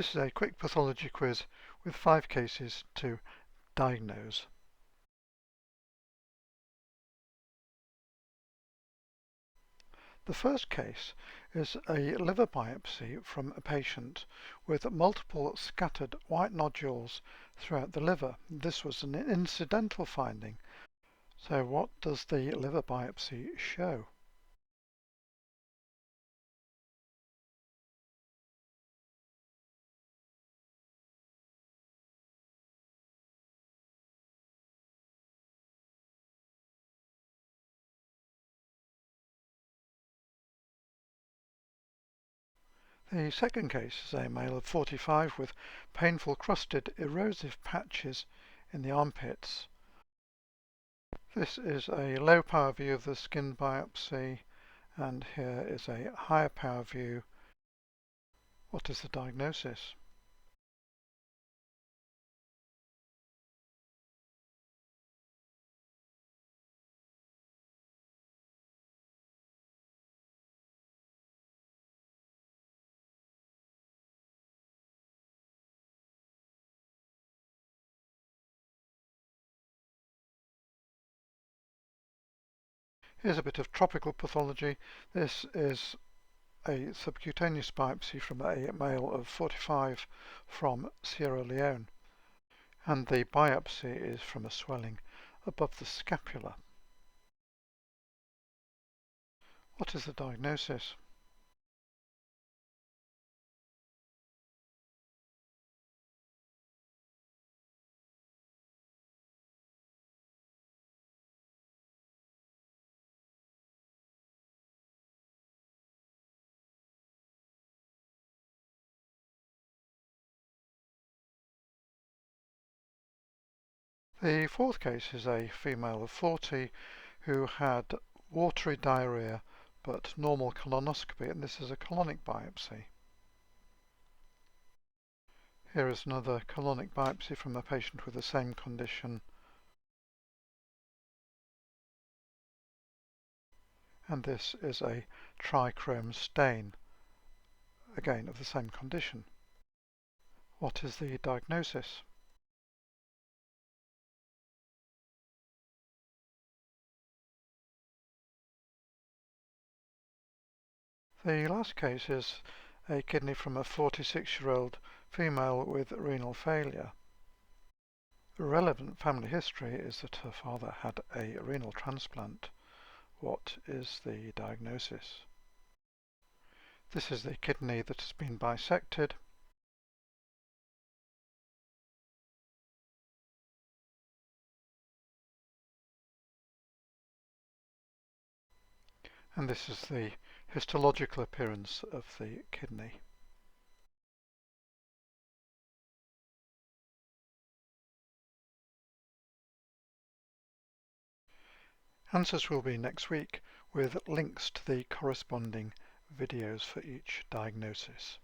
This is a quick pathology quiz with 5 cases to diagnose. The first case is a liver biopsy from a patient with multiple scattered white nodules throughout the liver. This was an incidental finding. So what does the liver biopsy show? The second case is a male of 45 with painful crusted erosive patches in the armpits. This is a low power view of the skin biopsy, and here is a higher power view. What is the diagnosis? Here's a bit of tropical pathology. This is a subcutaneous biopsy from a male of 45 from Sierra Leone, and the biopsy is from a swelling above the scapula. What is the diagnosis? The fourth case is a female of 40 who had watery diarrhea but normal colonoscopy, and this is a colonic biopsy. Here is another colonic biopsy from a patient with the same condition, and this is a trichrome stain, again of the same condition. What is the diagnosis? The last case is a kidney from a 46-year-old female with renal failure. The relevant family history is that her father had a renal transplant. What is the diagnosis? This is the kidney that has been bisected. And this is the histological appearance of the kidney. Answers will be next week with links to the corresponding videos for each diagnosis.